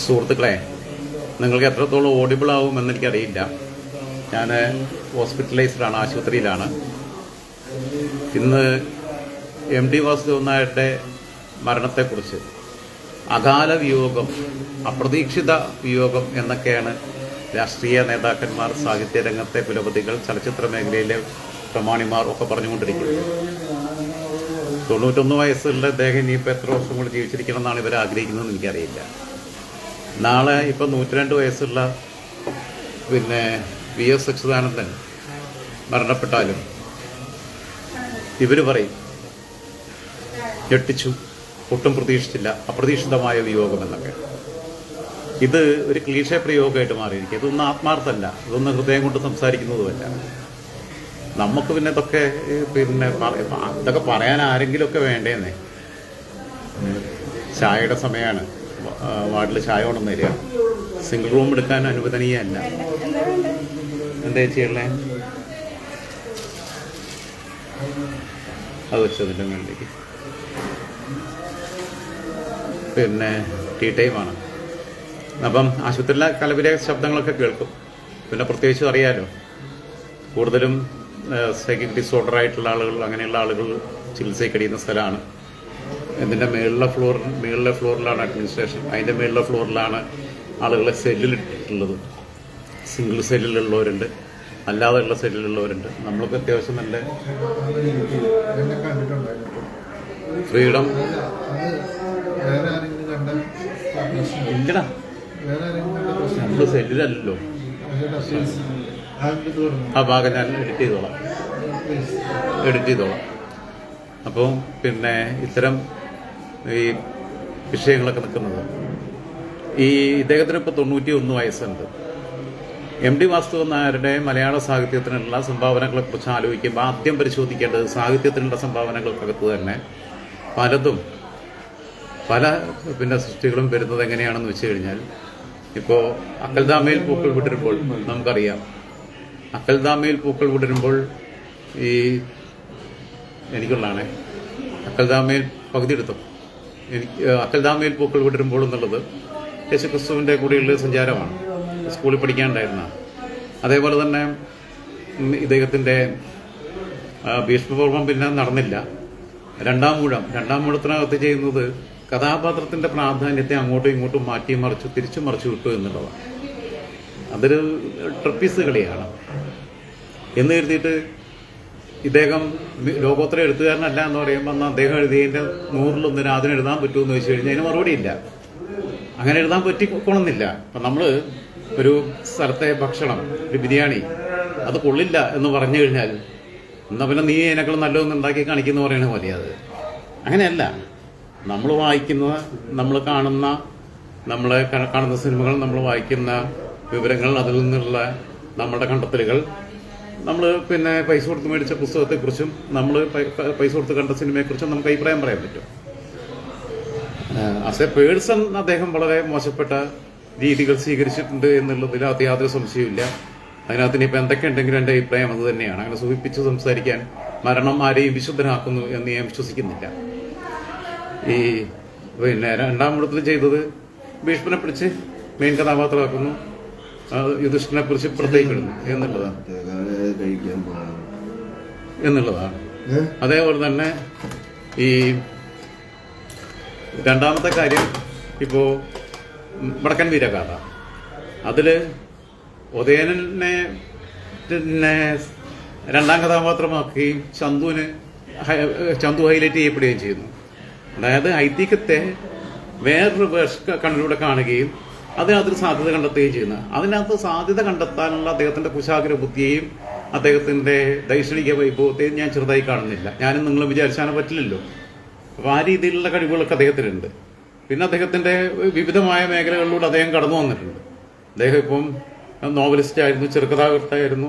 സുഹൃത്തുക്കളെ, നിങ്ങൾക്ക് എത്രത്തോളം ഓഡിബിൾ ആവുമെന്ന് എനിക്കറിയില്ല. ഞാൻ ഹോസ്പിറ്റലൈസ്ഡാണ്, ആശുപത്രിയിലാണ്. ഇന്ന് MD വാസുദേവൻ നായരുടെ മരണത്തെക്കുറിച്ച് അകാല വിയോഗം, അപ്രതീക്ഷിത വിയോഗം എന്നൊക്കെയാണ് രാഷ്ട്രീയ നേതാക്കന്മാർ, സാഹിത്യരംഗത്തെ കുലപതികൾ, ചലച്ചിത്ര മേഖലയിലെ പ്രമാണിമാർ ഒക്കെ പറഞ്ഞുകൊണ്ടിരിക്കുന്നത്. 91 വയസ്സുള്ള അദ്ദേഹം ഇനിയിപ്പോൾ എത്ര വർഷം കൂടി ജീവിച്ചിരിക്കണം എന്നാണ് ഇവർ ആഗ്രഹിക്കുന്നതെന്ന് എനിക്കറിയില്ല. നാളെ ഇപ്പം 102 വയസ്സുള്ള VS അച്യുതാനന്ദൻ മരണപ്പെട്ടാലും ഇവർ പറയും ഞെട്ടിച്ചു, ഒട്ടും പ്രതീക്ഷിച്ചില്ല, അപ്രതീക്ഷിതമായ വിയോഗം എന്നൊക്കെ. ഇത് ഒരു ക്ലീഷേ പ്രയോഗമായിട്ട് മാറിയിരിക്കും. ഇതൊന്നും ആത്മാർത്ഥമല്ല, ഇതൊന്നും ഹൃദയം കൊണ്ട് സംസാരിക്കുന്നതുമല്ല. നമുക്ക് ഇതൊക്കെ ഇതൊക്കെ പറയാൻ ആരെങ്കിലുമൊക്കെ വേണ്ടേന്നേ. ചായയുടെ സമയമാണ്, വാർഡിൽ ചായ കൊണ്ടു തരിക. സിംഗിൾ റൂം എടുക്കാൻ അനുവദനീയമല്ല. എന്താ ചേച്ചിയുള്ളേ? അത് വെച്ചതിൻ്റെ വേണ്ടിക്ക് ടീ ടൈമാണ്. അപ്പം ആശുപത്രിയിലെ കലവിലെ ശബ്ദങ്ങളൊക്കെ കേൾക്കും. പ്രത്യേകിച്ച് അറിയാലോ, കൂടുതലും സൈക്കിക് ഡിസോർഡർ ആയിട്ടുള്ള ആളുകൾ, അങ്ങനെയുള്ള ആളുകൾ ചികിത്സയ്ക്ക് കഴിയുന്ന സ്ഥലമാണ്. ഇതിൻ്റെ മുകളിലെ ഫ്ലോറിലാണ് അഡ്മിനിസ്ട്രേഷൻ. അതിൻ്റെ മുകളിലെ ഫ്ലോറിലാണ് ആളുകളെ സെല്ലിലിട്ടിട്ടുള്ളത്. സിംഗിൾ സെല്ലിലുള്ളവരുണ്ട്, അല്ലാതെയുള്ള സെല്ലിലുള്ളവരുണ്ട്. നമ്മളൊക്കെ അത്യാവശ്യം നല്ല ഫ്രീഡം ഇല്ലടാ, നമ്മൾ സെല്ലിലല്ലോ. ആ ഭാഗം ഞാൻ എഡിറ്റ് ചെയ്തോളാം. അപ്പോൾ ഇത്തരം ഈ വിഷയങ്ങളൊക്കെ നിൽക്കുന്നത്, ഇദ്ദേഹത്തിന് ഇപ്പോൾ 91 വയസ്സുണ്ട്. MD വാസുദേവൻ നായരുടെ മലയാള സാഹിത്യത്തിനുള്ള സംഭാവനകളെ കുറിച്ച് ആലോചിക്കുമ്പോൾ ആദ്യം പരിശോധിക്കേണ്ടത് സാഹിത്യത്തിനുള്ള സംഭാവനകൾക്കകത്ത് തന്നെ പലതും പല സൃഷ്ടികളും വരുന്നത് എങ്ങനെയാണെന്ന് വെച്ച് കഴിഞ്ഞാൽ, ഇപ്പോൾ അക്കൽദാമയിൽ പൂക്കൾ വിടരുമ്പോൾ നമുക്കറിയാം. അക്കൽദാമയിൽ പൂക്കൾ വിടരുമ്പോൾ എനിക്കുള്ളതാണ്. അക്കൽദാമയിൽ പകുതി എടുത്തു. അക്കൽദാമയിൽ പൂക്കൾ വിടരുമ്പോൾ എന്നുള്ളത് യേശുക്രിസ്തുവിൻ്റെ കൂടെയുള്ള സഞ്ചാരമാണ്. സ്കൂളിൽ പഠിക്കാനുണ്ടായിരുന്ന. അതേപോലെ തന്നെ ഇദ്ദേഹത്തിൻ്റെ ഭീഷ്മപർവം നടന്നില്ല. രണ്ടാം മൂഴത്തിനകത്ത് ചെയ്യുന്നത് കഥാപാത്രത്തിൻ്റെ പ്രാധാന്യത്തെ അങ്ങോട്ടും ഇങ്ങോട്ടും തിരിച്ചു മറിച്ചു വിട്ടു എന്നുള്ളതാണ്. അതൊരു ട്രപ്പീസ് കളിയാണ് എന്ന് കരുതിയിട്ട് ഇദ്ദേഹം ലോകോത്തര എഴുത്തുകാരനല്ല എന്ന് പറയുമ്പോൾ അന്ന് അദ്ദേഹം എഴുതിയതിൻ്റെ 100-1 അതിനെഴുതാൻ പറ്റുമെന്ന് വെച്ച് കഴിഞ്ഞാൽ അതിന് മറുപടിയില്ല. അങ്ങനെ എഴുതാൻ പറ്റിക്കൊള്ളുന്നില്ല. അപ്പം നമ്മൾ ഒരു സ്ഥലത്തെ ഭക്ഷണം, ഒരു ബിരിയാണി, അത് കൊള്ളില്ല എന്ന് പറഞ്ഞു കഴിഞ്ഞാൽ എന്നാൽ പിന്നെ നീ അതിനേക്കാൾ നല്ലതൊന്നും ഉണ്ടാക്കി കാണിക്കുന്ന പറയണ പോലെ. അത് അങ്ങനെയല്ല. നമ്മൾ വായിക്കുന്ന, നമ്മൾ കാണുന്ന സിനിമകൾ, നമ്മൾ വായിക്കുന്ന വിവരങ്ങൾ, അതിൽ നിന്നുള്ള നമ്മുടെ കണ്ടെത്തലുകൾ, നമ്മൾ പൈസ കൊടുത്ത് മേടിച്ച പുസ്തകത്തെക്കുറിച്ചും നമ്മൾ പൈസ കൊടുത്ത് കണ്ട സിനിമയെക്കുറിച്ചും നമുക്ക് അഭിപ്രായം പറയാൻ പറ്റും. ആസ് എ പേഴ്സൺ അദ്ദേഹം വളരെ മോശപ്പെട്ട രീതികൾ സ്വീകരിച്ചിട്ടുണ്ട് എന്നുള്ളതിൽ യാതൊരു സംശയമില്ല. അതിനകത്ത് ഇനിയിപ്പോൾ എന്തൊക്കെ ഉണ്ടെങ്കിലും എൻ്റെ അഭിപ്രായം അത് തന്നെയാണ്. അങ്ങനെ സൂചിപ്പിച്ച് സംസാരിക്കാൻ മരണം ആരെയും വിശുദ്ധനാക്കുന്നു എന്ന് ഞാൻ വിശ്വസിക്കുന്നില്ല. രണ്ടാം മൂഴത്തിൽ ചെയ്തത് ഭീഷ്മനെ പിടിച്ച് മെയിൻ കഥാപാത്രമാക്കുന്നു, യുധിഷ്ഠിരനെ കുറിച്ച് പുറത്തേക്ക് ഇടുന്നു എന്നുള്ളതാണ്. അതേപോലെ തന്നെ രണ്ടാമത്തെ കാര്യം, ഇപ്പോൾ വടക്കൻ വീരഗാഥ, അതിൽ ഉദയനനെ രണ്ടാം കഥാപാത്രമാക്കുകയും ചന്തു ഹൈലൈറ്റ് ചെയ്യപ്പെടുകയും ചെയ്യുന്നു. അതായത് ഐതിഹ്യത്തെ വേറൊരു കണ്ണിലൂടെ കാണുകയും അതിനകത്തൊരു സാധ്യത കണ്ടെത്തുകയും ചെയ്യുന്നു. അതിനകത്ത് സാധ്യത കണ്ടെത്താനുള്ള അദ്ദേഹത്തിന്റെ കുശാഗ്ര ബുദ്ധിയെയും അദ്ദേഹത്തിന്റെ ദൈക്ഷണിക വൈഭവത്തെയും ഞാൻ ചെറുതായി കാണുന്നില്ല. ഞാനും നിങ്ങളും വിചാരിച്ചാൽ പറ്റില്ലല്ലോ. അപ്പോൾ ആ രീതിയിലുള്ള കഴിവുകളൊക്കെ അദ്ദേഹത്തിനുണ്ട്. പിന്നെ അദ്ദേഹത്തിന്റെ വിവിധമായ മേഖലകളിലൂടെ അദ്ദേഹം കടന്നു വന്നിട്ടുണ്ട്. അദ്ദേഹം ഇപ്പം നോവലിസ്റ്റ് ആയിരുന്നു, ചെറുകഥാകൃത്തായിരുന്നു,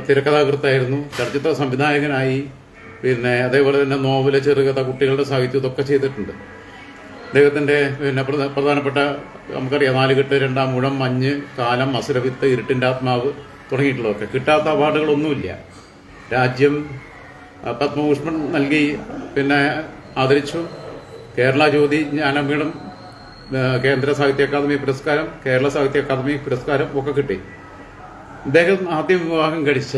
തിരക്കഥാകൃത്തായിരുന്നു, ചലച്ചിത്ര സംവിധായകനായി, അതേപോലെ തന്നെ നോവല്, ചെറുകഥ, കുട്ടികളുടെ സാഹിത്യം ഇതൊക്കെ ചെയ്തിട്ടുണ്ട്. അദ്ദേഹത്തിന്റെ പ്രധാനപ്പെട്ട നമുക്കറിയാം 4 കെട്ട്, 2-ാം മൂഴം, മഞ്ഞ്, കാലം, അസുരവിത്ത്, ഇരുട്ടിന്റെ ആത്മാവ് തുടങ്ങിയിട്ടുള്ളതൊക്കെ. കിട്ടാത്ത അവാർഡുകളൊന്നുമില്ല. രാജ്യം പത്മഭൂഷൺ നൽകി ആദരിച്ചു. കേരള ജ്യോതി ജ്ഞാനപീഠം, കേന്ദ്ര സാഹിത്യ അക്കാദമി പുരസ്കാരം, കേരള സാഹിത്യ അക്കാദമി പുരസ്കാരം ഒക്കെ കിട്ടി. ഇദ്ദേഹം ആദ്യം വിവാഹം കഴിച്ച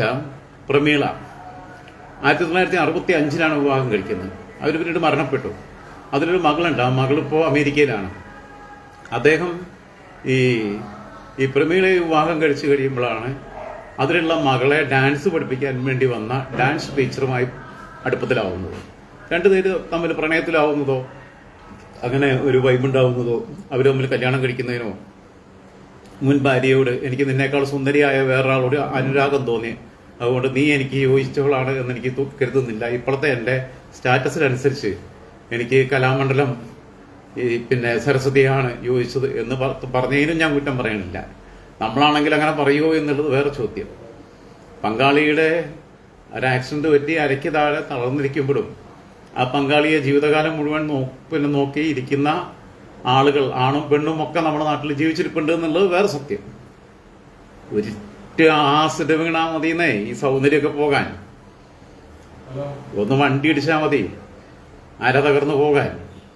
പ്രമീള 1965 വിവാഹം കഴിക്കുന്നത്. അവർ പിന്നീട് മരണപ്പെട്ടു. അതിലൊരു മകളുണ്ട്. ആ മകളിപ്പോൾ അമേരിക്കയിലാണ്. അദ്ദേഹം ഈ പ്രമീളയെ വിവാഹം കഴിച്ചു കഴിയുമ്പോഴാണ് അതിലുള്ള മകളെ ഡാൻസ് പഠിപ്പിക്കാൻ വേണ്ടി വന്ന ഡാൻസ് ടീച്ചറുമായി അടുപ്പത്തിലാവുന്നത്. രണ്ടുപേര് തമ്മിൽ പ്രണയത്തിലാവുന്നതോ അങ്ങനെ ഒരു വൈബുണ്ടാവുന്നതോ അവർ തമ്മിൽ കല്യാണം കഴിക്കുന്നതിനോ മുൻ ഭാര്യയോട് എനിക്ക് നിന്നേക്കാൾ സുന്ദരിയായ വേറൊരാളോട് അനുരാഗം തോന്നി, അതുകൊണ്ട് നീ എനിക്ക് യോജിച്ചവളാണ് എന്ന് എനിക്ക് കരുതുന്നില്ല. ഇപ്പോഴത്തെ എൻ്റെ സ്റ്റാറ്റസിനനുസരിച്ച് എനിക്ക് കലാമണ്ഡലം പിന്നെ സരസ്വതിയാണ് യോജിച്ചത് എന്ന് പറഞ്ഞതിനും ഞാൻ കുറ്റം പറയണില്ല. നമ്മളാണെങ്കിൽ അങ്ങനെ പറയുമോ എന്നുള്ളത് വേറെ ചോദ്യം. പങ്കാളിയുടെ ഒരു ആക്സിഡന്റ് പറ്റി അരയ്ക്ക് താഴെ തളർന്നിരിക്കുമ്പോഴും ആ പങ്കാളിയെ ജീവിതകാലം മുഴുവൻ നോക്കി ഇരിക്കുന്ന ആളുകൾ, ആണും പെണ്ണും ഒക്കെ നമ്മുടെ നാട്ടിൽ ജീവിച്ചിരിപ്പുണ്ട് എന്നുള്ളത് വേറെ സത്യം. ഒരിറ്റ് ആസിഡ് വീണാ മതിയെന്നേ ഈ സൗന്ദര്യമൊക്കെ പോകാൻ. ഒന്ന് വണ്ടി ഇടിച്ചാൽ മതി അര തകർന്നു പോകാൻ.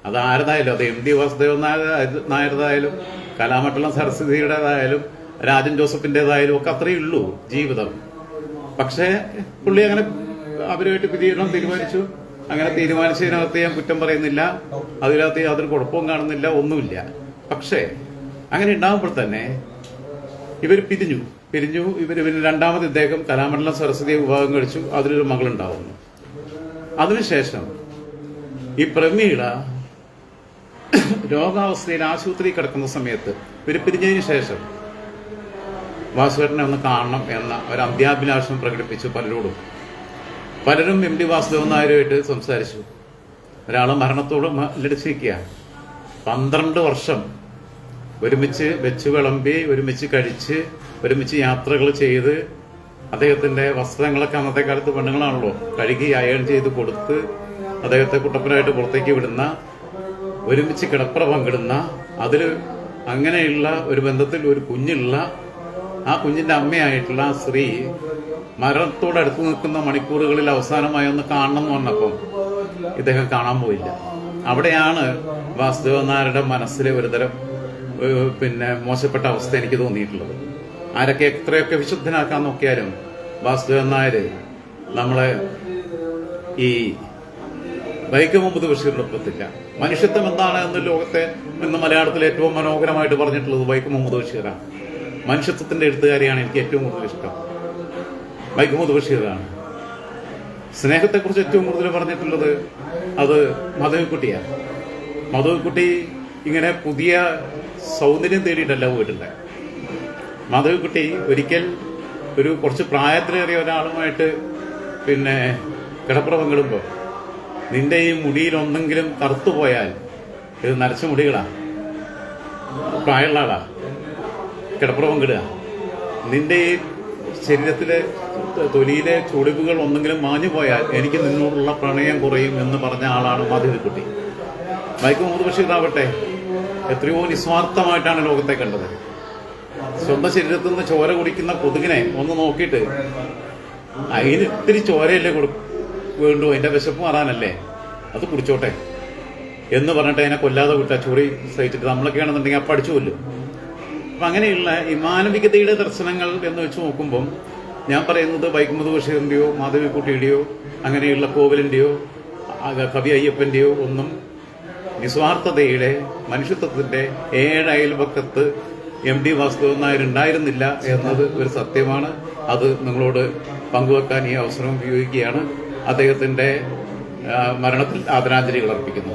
അത് ആരതായാലും, അത് എം ടി വാസുദേവൻ നായരുതായാലും കലാമണ്ഡലം സരസ്വതിയുടേതായാലും രാജൻ ജോസഫിൻ്റെതായാലും ഒക്കെ അത്രയേ ഉള്ളൂ ജീവിതം. പക്ഷേ പുള്ളി അങ്ങനെ അവരുമായിട്ട് പിരിയണം തീരുമാനിച്ചു. അങ്ങനെ തീരുമാനിച്ചതിനകത്ത് ഞാൻ കുറ്റം പറയുന്നില്ല, അതിനകത്ത് യാതൊരു കുഴപ്പവും കാണുന്നില്ല, ഒന്നുമില്ല. പക്ഷേ അങ്ങനെ ഉണ്ടാകുമ്പോൾ തന്നെ ഇവർ പിരിഞ്ഞു. ഇവർ രണ്ടാമത് ഇദ്ദേഹം കലാമണ്ഡലം സരസ്വതിയെ വിവാഹം കഴിച്ചു. അതിലൊരു മകളുണ്ടാവുന്നു. അതിനുശേഷം ഈ പ്രമീള രോഗാവസ്ഥയിൽ ആശുപത്രി കിടക്കുന്ന സമയത്ത് ഇവർ പിരിഞ്ഞതിന് ശേഷം വാസുവേട്ടനെ ഒന്ന് കാണണം എന്ന ഒരു അന്ത്യാഭിലാഷം പ്രകടിപ്പിച്ചു പലരോടും. പലരും എം ടി വാസുദേവൻ നായരുമായിട്ട് സംസാരിച്ചു. ഒരാൾ മരണത്തോട് ലടിച്ചിരിക്കുക. 12 വർഷം ഒരുമിച്ച് വെച്ച് വിളമ്പി, ഒരുമിച്ച് കഴിച്ച്, ഒരുമിച്ച് യാത്രകൾ ചെയ്ത്, അദ്ദേഹത്തിന്റെ വസ്ത്രങ്ങളൊക്കെ അന്നത്തെ കാലത്ത് പെണ്ണുങ്ങളാണല്ലോ കഴുകി അയൺ ചെയ്ത് കൊടുത്ത് അദ്ദേഹത്തെ കുട്ടപ്പനായിട്ട് പുറത്തേക്ക് വിടുന്ന, ഒരുമിച്ച് കിടപ്പറ പങ്കിടുന്ന, അതിൽ അങ്ങനെയുള്ള ഒരു ബന്ധത്തിൽ ഒരു കുഞ്ഞുള്ള ആ കുഞ്ഞിന്റെ അമ്മയായിട്ടുള്ള ആ സ്ത്രീ മരണത്തോടടുത്ത് നിൽക്കുന്ന മണിക്കൂറുകളിൽ അവസാനമായി ഒന്ന് കാണണം എന്ന് പറഞ്ഞപ്പം ഇദ്ദേഹം കാണാൻ പോയില്ല. അവിടെയാണ് വാസുദേവൻ നായരുടെ മനസ്സിലെ ഒരുതരം പിന്നെ മോശപ്പെട്ട അവസ്ഥ എനിക്ക് തോന്നിയിട്ടുള്ളത്. ആരൊക്കെ എത്രയൊക്കെ വിശുദ്ധനാക്കാൻ നോക്കിയാലും വാസുദേവൻ നായർ നമ്മളെ ഈ വൈക്കം മുഹമ്മദ് ബഷീറിന്റെ ഒപ്പത്തില്ല. മനുഷ്യത്വം എന്താണ് എന്ന് ലോകത്തെ ഇന്ന് മലയാളത്തിൽ ഏറ്റവും മനോഹരമായിട്ട് പറഞ്ഞിട്ടുള്ളത് വൈക്കം മുഹമ്മദ് ബഷീറാണ്. മനുഷ്യത്വത്തിന്റെ എഴുത്തുകാരെയാണ് എനിക്ക് ഏറ്റവും കൂടുതൽ ഇഷ്ടം. വൈക്കം മുഹമ്മദ് ബഷീറാണ്. സ്നേഹത്തെക്കുറിച്ച് ഏറ്റവും കൂടുതൽ പറഞ്ഞിട്ടുള്ളത് അത് മാധവിക്കുട്ടിയാണ്. മാധവിക്കുട്ടി ഇങ്ങനെ പുതിയ സൗന്ദര്യം തേടിയിട്ടല്ല പോയിട്ടുണ്ട്. മാധവിക്കുട്ടി ഒരിക്കൽ ഒരു കുറച്ച് പ്രായത്തിലേറിയ ഒരാളുമായിട്ട് പിന്നെ കിടപ്പുറ പങ്കിടുമ്പോൾ നിന്റെ ഈ മുടിയിൽ ഒന്നെങ്കിലും കറുത്തുപോയാൽ ഇത് നരച്ച മുടികളാ, പ്രായമുള്ള ആളാ, കിടപ്പുറ പങ്കിടുക, നിന്റെ ഈ ശരീരത്തിലെ തൊലിയിലെ ചുളിവുകൾ ഒന്നെങ്കിലും മാഞ്ഞു പോയാൽ എനിക്ക് നിന്നോടുള്ള പ്രണയം കുറയും എന്ന് പറഞ്ഞ ആളാണ് മാധവിക്കുട്ടി. വൈക്കം മുഹമ്മദ് ബഷീറാവട്ടെ എത്രയോ നിസ്വാർത്ഥമായിട്ടാണ് ലോകത്തെ കണ്ടത്. സ്വന്തം ശരീരത്തിൽ നിന്ന് ചോര കുടിക്കുന്ന കൊതുകിനെ ഒന്ന് നോക്കിയിട്ട് അതിന് ഇത്തിരി ചോരയല്ലേ വേണ്ടു, അതിന്റെ വിശപ്പ് മാറാനല്ലേ, അത് കുടിച്ചോട്ടെ എന്ന് പറഞ്ഞിട്ട് അതിനെ കൊല്ലാതെ വിട്ട ചൊറി സഹിച്ചിട്ട് നമ്മളൊക്കെയാണെന്നുണ്ടെങ്കിൽ അപ്പം അടിച്ചു കൊല്ലും. അപ്പം അങ്ങനെയുള്ള ഈ മാനവികതയുടെ ദർശനങ്ങൾ എന്ന് വെച്ച് നോക്കുമ്പം ഞാൻ പറയുന്നത് വൈക്കം മുഹമ്മദ് ബഷീറിന്റെയോ മാധവിക്കുട്ടിയുടെയോ അങ്ങനെയുള്ള കോവലിന്റെയോ കവി അയ്യപ്പന്റെയോ ഒന്നും നിസ്വാർത്ഥതയുടെ മനുഷ്യത്വത്തിന്റെ അയൽപക്കത്ത് എം ടി വാസുദേവൻ നായർ ഉണ്ടായിരുന്നില്ല എന്നത് ഒരു സത്യമാണ്. അത് നിങ്ങളോട് പങ്കുവെക്കാൻ ഈ അവസരം ഉപയോഗിക്കുകയാണ്. അദ്ദേഹത്തിന്റെ മരണത്തിൽ ആദരാഞ്ജലികൾ അർപ്പിക്കുന്നു.